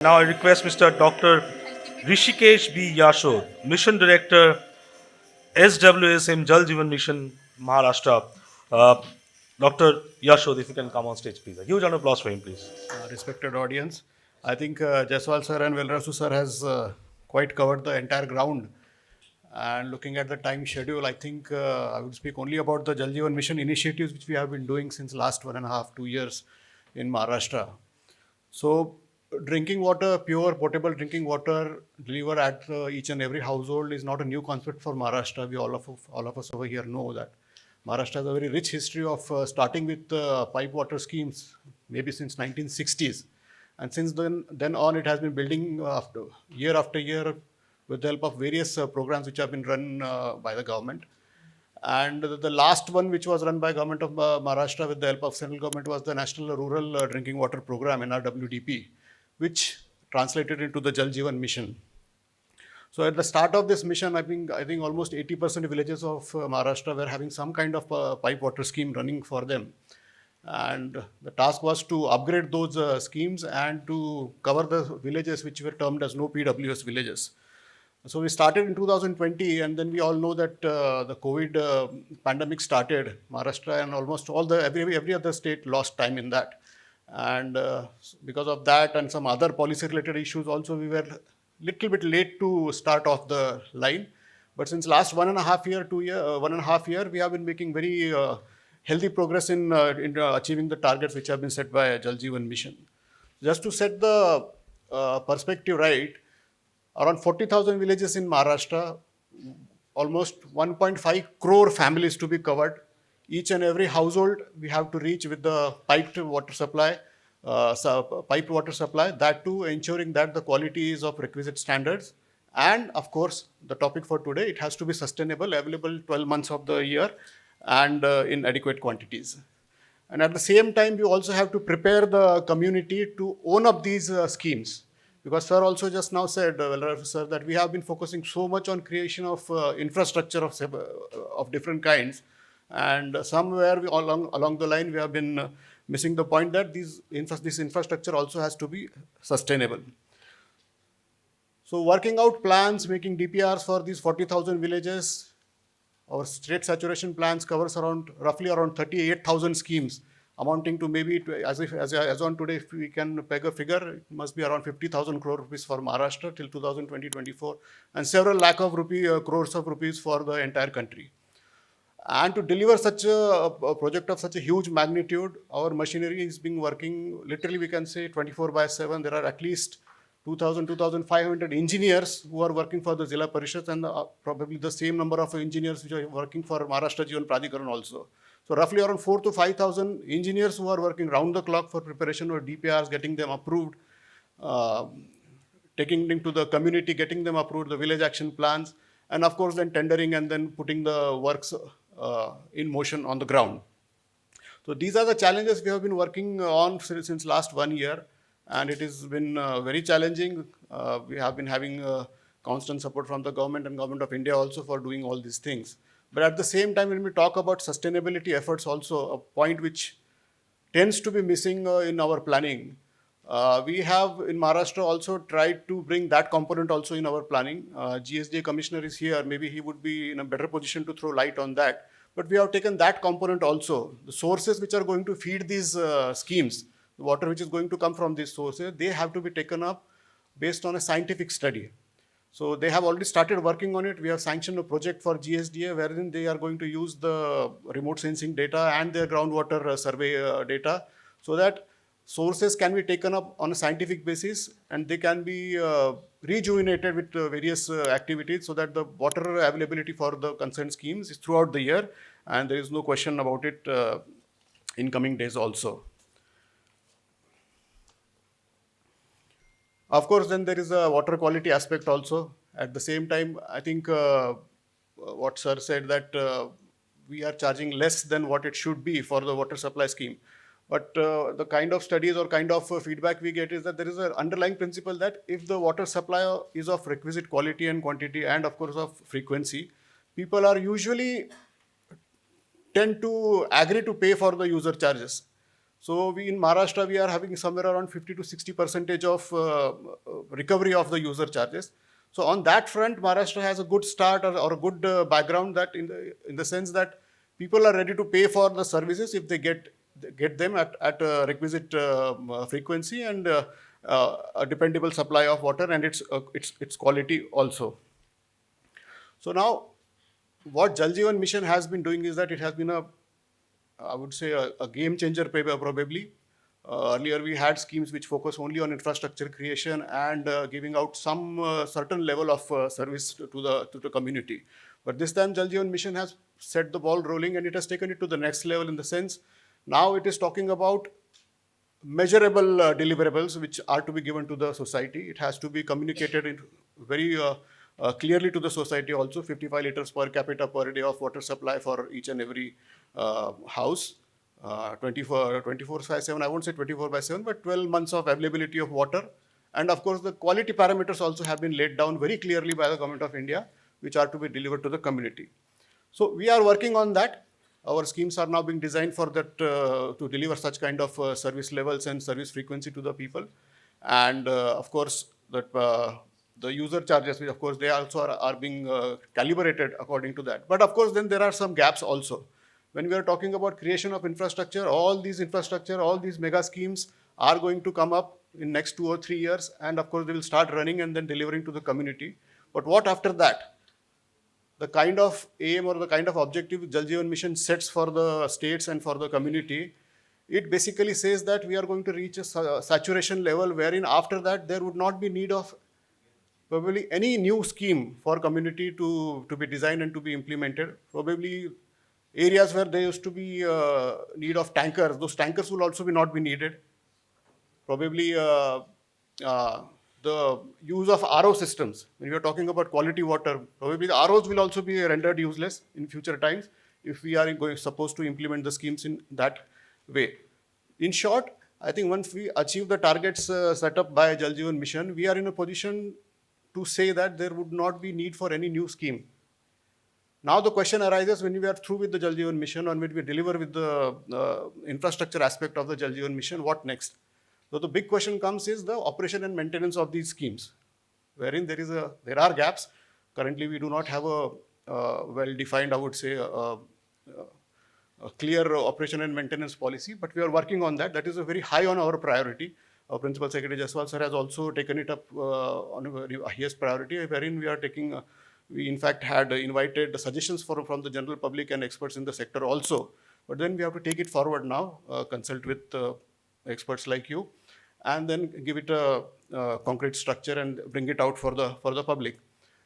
Now I request Mr. Dr. Hrishikesh B. Yashod, Mission Director, SWSM Jal Jeevan Mission, Maharashtra. Uh, Dr. Yashod, if you can come on stage, please. A huge round of applause for him, please. Respected audience. I think Jaiswal sir and Velrasu sir has quite covered the entire ground. And looking at the time schedule, I think I will speak only about the Jal Jeevan Mission initiatives which we have been doing since last 1.5, 2 years in Maharashtra. So drinking water, pure potable drinking water delivered at each and every household is not a new concept for Maharashtra. We all of us over here know that Maharashtra has a very rich history of starting with pipe water schemes, maybe since 1960s, and since then on it has been building after year with the help of various programs which have been run by the government. And the last one, which was run by government of Maharashtra with the help of central government, was the National Rural Drinking Water Program (NRWDP), which translated into the Jal Jeevan Mission. So at the start of this mission, I think almost 80% of villages of Maharashtra were having some kind of pipe water scheme running for them. And the task was to upgrade those schemes and to cover the villages which were termed as no PWS villages. So we started in 2020, and then we all know that the COVID pandemic started. Maharashtra and almost every other state lost time in that, and because of that and some other policy-related issues, also we were little bit late to start off the line. But since last 1.5 year, 2 year, 1.5 year, we have been making very healthy progress in achieving the targets which have been set by Jal Jeevan Mission. Just to set the perspective right, around 40,000 villages in Maharashtra, almost 1.5 crore families to be covered. Each and every household we have to reach with the piped water supply, that too ensuring that the quality is of requisite standards. And of course, the topic for today, it has to be sustainable, available 12 months of the year and in adequate quantities. And at the same time, we also have to prepare the community to own up these schemes. Because sir also just now said, sir, that we have been focusing so much on creation of infrastructure of different kinds. And somewhere along the line, we have been missing the point that this infrastructure also has to be sustainable. So working out plans, making DPRs for these 40,000 villages, our state saturation plans covers roughly around 38,000 schemes, amounting to maybe, as on today, if we can peg a figure, it must be around 50,000 crore rupees for Maharashtra till 2020-24, and several lakh of crores of rupees for the entire country. And to deliver such a project of such a huge magnitude, our machinery is being working, literally we can say 24/7. There are at least 2,000, 2,500 engineers who are working for the Zilla Parishad, and probably the same number of engineers which are working for Maharashtra Jeevan Pradhikaran also. So roughly around 4,000 to 5,000 engineers who are working round the clock for preparation of DPRs, getting them approved, taking them to the community, getting them approved, the village action plans, and of course then tendering and then putting the works in motion on the ground. So these are the challenges we have been working on since last 1 year, and it has been very challenging. We have been having constant support from the government and government of India also for doing all these things. But at the same time, when we talk about sustainability efforts also, a point which tends to be missing in our planning, we have in Maharashtra also tried to bring that component also in our planning. GSDA commissioner is here. Maybe he would be in a better position to throw light on that. But we have taken that component also. The sources which are going to feed these schemes, the water which is going to come from these sources, they have to be taken up based on a scientific study. So they have already started working on it. We have sanctioned a project for GSDA wherein they are going to use the remote sensing data and their groundwater survey data so that sources can be taken up on a scientific basis and they can be rejuvenated with various activities so that the water availability for the concerned schemes is throughout the year, and there is no question about it in coming days also. Of course, then there is a water quality aspect also. At the same time, I think what sir said that we are charging less than what it should be for the water supply scheme. But the kind of studies or kind of feedback we get is that there is an underlying principle that if the water supply is of requisite quality and quantity and of course of frequency, people are usually tend to agree to pay for the user charges. So we in Maharashtra, we are having somewhere around 50 to 60% of recovery of the user charges. So on that front, Maharashtra has a good start or a good background, that in the sense that people are ready to pay for the services if they get them at a requisite frequency and a dependable supply of water and its quality also. So now, what Jal Jeevan Mission has been doing is that it has been I would say, a game changer probably. Earlier, we had schemes which focus only on infrastructure creation and giving out some certain level of service to the community. But this time, Jal Jeevan Mission has set the ball rolling, and it has taken it to the next level, in the sense now it is talking about measurable deliverables which are to be given to the society. It has to be communicated in very clearly to the society also. 55 liters per capita per day of water supply for each and every house. 24/7, I won't say 24/7, but 12 months of availability of water. And of course, the quality parameters also have been laid down very clearly by the Government of India, which are to be delivered to the community. So we are working on that. Our schemes are now being designed for that, to deliver such kind of service levels and service frequency to the people. And of course, the user charges, which of course they also are being calibrated according to that. But of course, then there are some gaps also. When we are talking about creation of infrastructure, all these mega schemes are going to come up in next 2 or 3 years, and of course they will start running and then delivering to the community. But what after that? The kind of aim or the kind of objective Jal Jeevan Mission sets for the states and for the community, it basically says that we are going to reach a saturation level wherein after that there would not be need of probably any new scheme for community to be designed and to be implemented. Probably areas where there used to be need of tankers, those tankers will also not be needed. Probably the use of RO systems. When we are talking about quality water, probably the ROs will also be rendered useless in future times if we are supposed to implement the schemes in that way. In short, I think once we achieve the targets set up by Jal Jeevan Mission, we are in a position to say that there would not be need for any new scheme. Now the question arises, when we are through with the Jal Jeevan Mission, or when we deliver with the infrastructure aspect of the Jal Jeevan Mission, what next? So the big question comes is the operation and maintenance of these schemes, wherein there are gaps. Currently, we do not have a well-defined, I would say, a clear operation and maintenance policy, but we are working on that. That is a very high on our priority. Our Principal Secretary Jaswal sir has also taken it up on a very highest priority, wherein we are taking. We in fact had invited suggestions from the general public and experts in the sector also. But then we have to take it forward now, consult with experts like you, and then give it a concrete structure and bring it out for the public.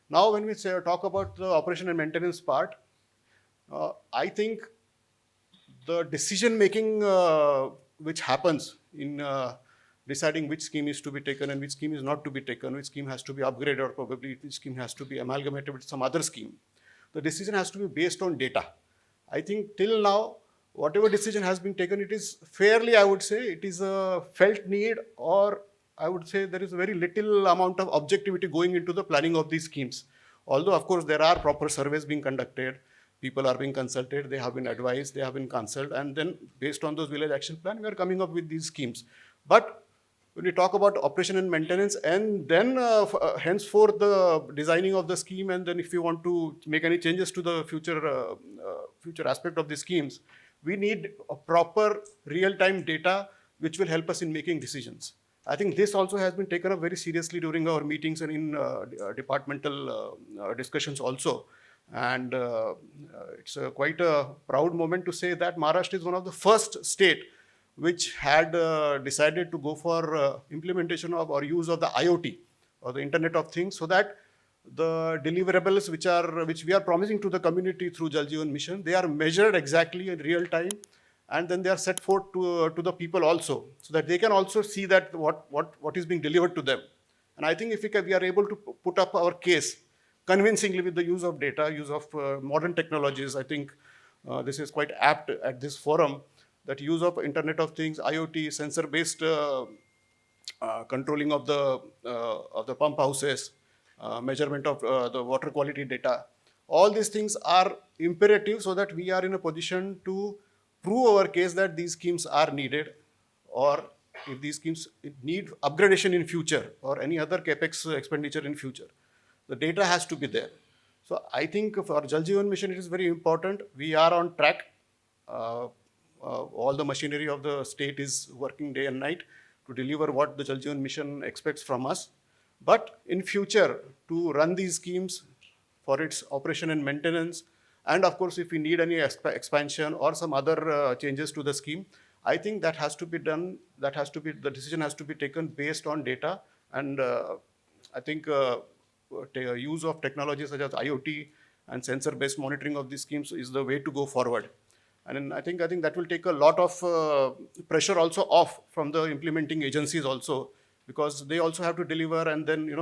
Now, when we talk about the operation and maintenance part, I think the decision making which happens in deciding which scheme is to be taken and which scheme is not to be taken, which scheme has to be upgraded, or probably which scheme has to be amalgamated with some other scheme. The decision has to be based on data. I think till now, whatever decision has been taken, it is fairly, I would say, it is a felt need, or I would say there is a very little amount of objectivity going into the planning of these schemes. Although, of course, there are proper surveys being conducted, people are being consulted, they have been advised, they have been consulted, and then based on those village action plan, we are coming up with these schemes. But when we talk about operation and maintenance, and then henceforth the designing of the scheme, and then if you want to make any changes to the future aspect of the schemes, we need a proper real-time data which will help us in making decisions. I think this also has been taken up very seriously during our meetings and in departmental discussions also. And it's quite a proud moment to say that Maharashtra is one of the first state which had decided to go for implementation of or use of the IoT or the Internet of Things, so that the deliverables which we are promising to the community through Jal Jeevan Mission, they are measured exactly in real time, and then they are set forth to the people also, so that they can also see that what is being delivered to them. And I think if we are able to put up our case convincingly with the use of data, use of modern technologies, I think this is quite apt at this forum, that use of Internet of Things, IoT, sensor-based controlling of the pump houses, measurement of the water quality data. All these things are imperative so that we are in a position to prove our case that these schemes are needed or if these schemes need upgradation in future or any other capex expenditure in future, the data has to be there. So I think for Jal Jeevan mission, it is very important. We are on track. Uh, all the machinery of the state is working day and night to deliver what the Jal Jeevan mission expects from us. But in future, to run these schemes for its operation and maintenance, and of course, if we need any expansion or some other changes to the scheme, I think that has to be done. That has to be, the decision has to be taken based on data. And I think use of technology such as IoT and sensor-based monitoring of these schemes is the way to go forward. And I think that will take a lot of pressure also off from the implementing agencies also, because they also have to deliver and then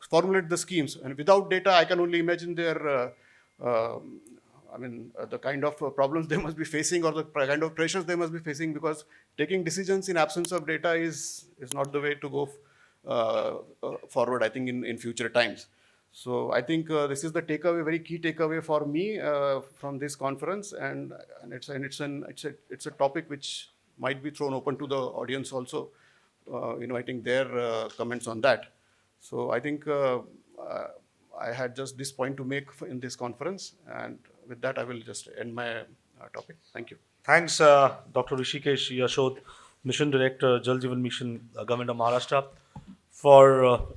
formulate the schemes. And without data, I can only imagine their the kind of problems they must be facing or the kind of pressures they must be facing, because taking decisions in absence of data is not the way to go forward, I think, in future times. So I think this is the takeaway, very key takeaway for me from this conference, and it's a topic which might be thrown open to the audience also, inviting their comments on that. So I think I had just this point to make in this conference, and with that I will just end my topic. Thank you. Thanks, Dr. Hrishikesh Yashod, Mission Director, Jal Jeevan Mission, Government of Maharashtra, for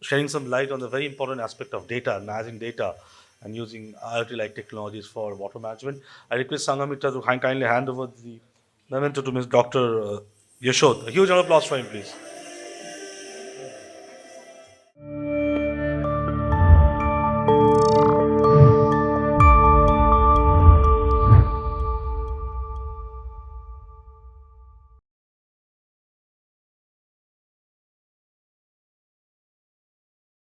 shedding some light on the very important aspect of data, managing data, and using IoT-like technologies for water management. I request Sangamitra to kindly hand over the memento to Ms. Dr. Yashod. A huge round of applause for him, please.